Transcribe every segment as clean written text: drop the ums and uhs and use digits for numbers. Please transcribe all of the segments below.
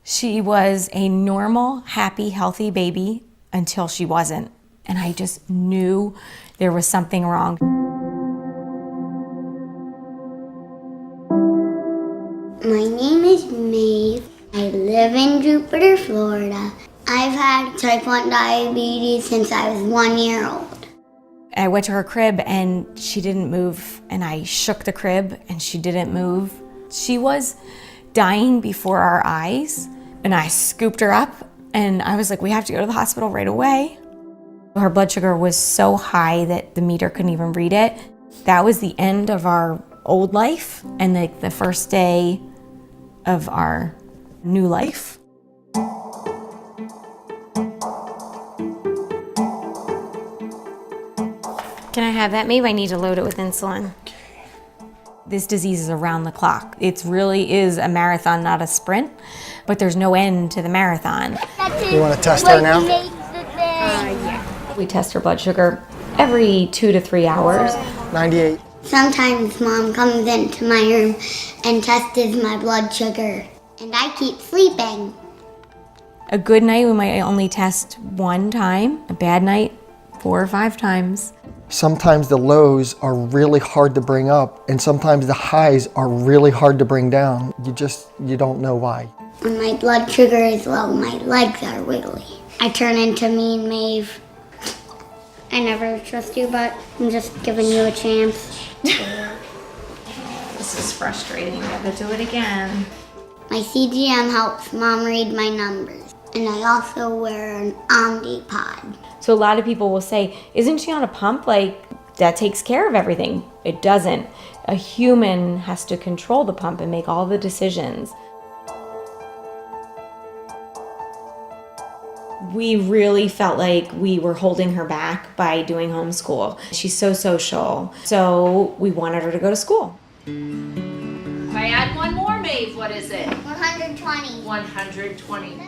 She was a normal, happy, healthy baby until she wasn't. And I just knew there was something wrong. My name is Maeve. I live in Jupiter, Florida. I've had type 1 diabetes since I was 1 year old. I went to her crib and she didn't move, and I shook the crib and she didn't move. She was dying before our eyes, and I scooped her up and I was like, we have to go to the hospital right away. Her blood sugar was so high that the meter couldn't even read it. That was the end of our old life and the first day of our new life. Can I have that, Maeve? I need to load it with insulin. This disease is around the clock. It really is a marathon, not a sprint, but there's no end to the marathon. You want to test her now? Yeah. We test her blood sugar every 2 to 3 hours. 98. Sometimes Mom comes into my room and tests my blood sugar, and I keep sleeping. A good night, we might only test 1 time. A bad night, 4 or 5 times. Sometimes the lows are really hard to bring up, and sometimes the highs are really hard to bring down. You don't know why. When my blood sugar is low, my legs are wiggly. I turn into Mean Maeve. I never trust you, but I'm just giving you a chance. This is frustrating. I have to do it again. My CGM helps Mom read my numbers, and I also wear an Omnipod. So a lot of people will say, isn't she on a pump? Like, that takes care of everything. It doesn't. A human has to control the pump and make all the decisions. We really felt like we were holding her back by doing homeschool. She's so social, so we wanted her to go to school. If I add one more, Maeve, what is it? 120. 120.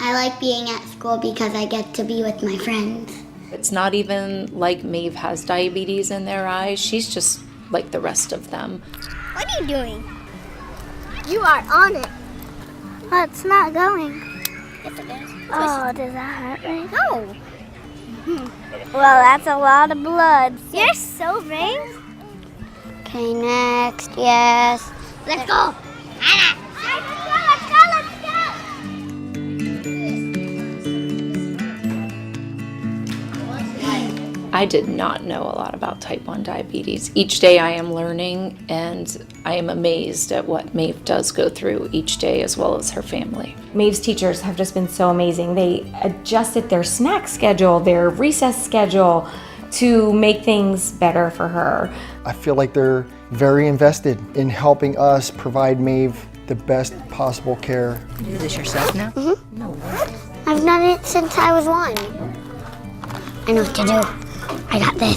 I like being at school because I get to be with my friends. It's not even like Maeve has diabetes in their eyes. She's just like the rest of them. What are you doing? You are on it. Well, it's not going. Yes, it is. Oh, does that hurt right? No. Well, that's a lot of blood. You're so brave. Okay, next. Yes. Let's go. Let's go, let's go, let's go. I did not know a lot about type 1 diabetes. Each day I am learning, and I am amazed at what Maeve does go through each day, as well as her family. Maeve's teachers have just been so amazing. They adjusted their snack schedule, their recess schedule to make things better for her. I feel like they're very invested in helping us provide Maeve the best possible care. You do this yourself now? Mm-hmm. No. I've done it since I was 1. I know what to do. I got this.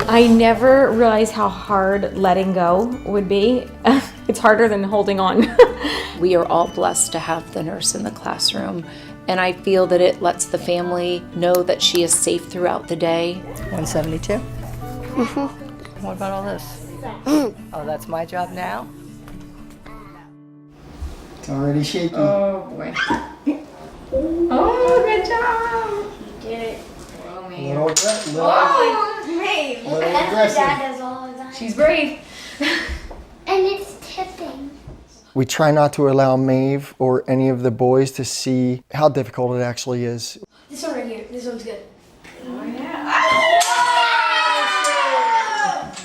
I never realized how hard letting go would be. It's harder than holding on. We are all blessed to have the nurse in the classroom, and I feel that it lets the family know that she is safe throughout the day. 172? Mm-hmm. What about all this? Oh, that's my job now? It's already shaky. Oh boy. Oh, good job. You did it. Little aggressive. She's brave. And it's tipping. We try not to allow Maeve or any of the boys to see how difficult it actually is. This one right here. This one's good.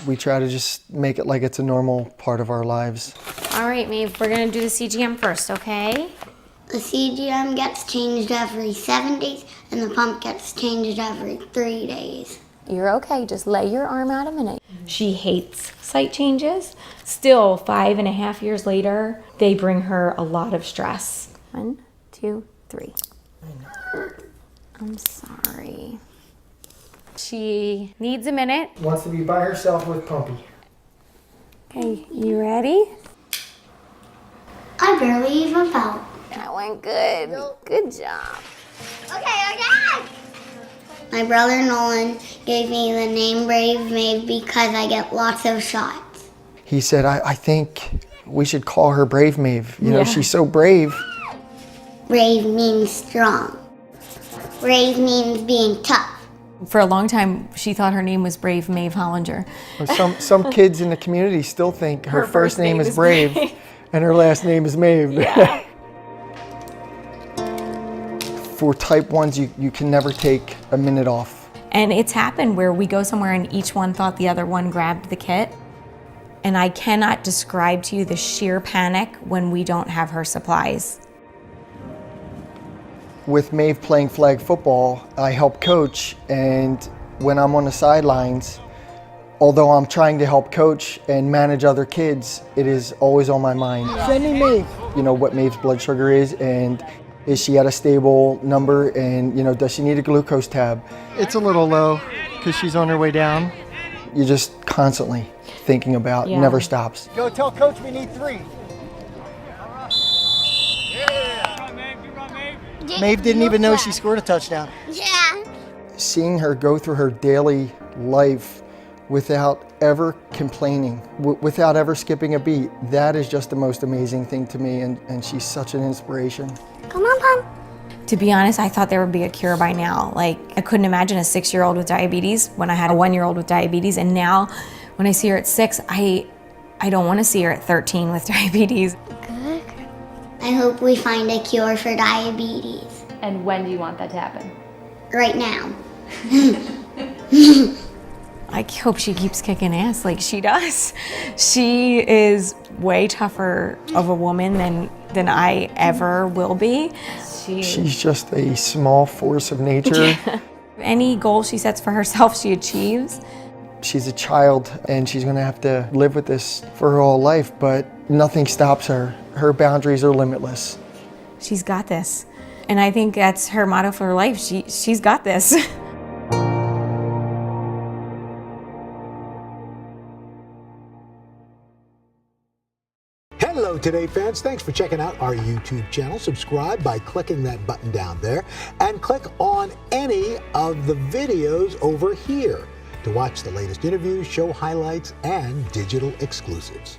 We try to just make it like it's a normal part of our lives. All right, Maeve, we're gonna do the CGM first, okay? The CGM gets changed every 7 days, and the pump gets changed every 3 days. You're okay, just lay your arm out a minute. She hates site changes. Still, 5.5 years later, they bring her a lot of stress. 1, 2, 3. I'm sorry. She needs a minute. Wants to be by herself with Pumpy. Okay, you ready? I barely even felt. That went good. Good job. Okay. My brother Nolan gave me the name Brave Maeve because I get lots of shots. He said, I think we should call her Brave Maeve. You know, Yeah. she's so brave. Brave means strong. Brave means being tough. For a long time, she thought her name was Brave Maeve Hollinger. Some kids in the community still think her first name is Brave and her last name is Maeve. Yeah. For type 1s, you can never take a minute off. And it's happened where we go somewhere and each one thought the other one grabbed the kit. And I cannot describe to you the sheer panic when we don't have her supplies. With Maeve playing flag football, I help coach, and when I'm on the sidelines, although I'm trying to help coach and manage other kids, it is always on my mind. Send me Maeve. You know what Maeve's blood sugar is, and is she at a stable number, and you know, does she need a glucose tab? It's a little low because she's on her way down. You're just constantly thinking about, Yeah. never stops. Go tell coach we need 3. Maeve didn't even know she scored a touchdown. Yeah. Seeing her go through her daily life without ever complaining, without ever skipping a beat, that is just the most amazing thing to me, and she's such an inspiration. Come on, Mom. To be honest, I thought there would be a cure by now. Like, I couldn't imagine a 6-year-old with diabetes when I had a 1-year-old with diabetes, and now when I see her at 6, I don't want to see her at 13 with diabetes. Good. I hope we find a cure for diabetes. And when do you want that to happen? Right now. I hope she keeps kicking ass like she does. She is way tougher of a woman than I ever will be. She's just a small force of nature. Any goal she sets for herself, she achieves. She's a child, and she's gonna have to live with this for her whole life, but nothing stops her. Her boundaries are limitless. She's got this. And I think that's her motto for her life. She's got this. Hello Today fans, thanks for checking out our YouTube channel. Subscribe by clicking that button down there and click on any of the videos over here to watch the latest interviews, show highlights, and digital exclusives.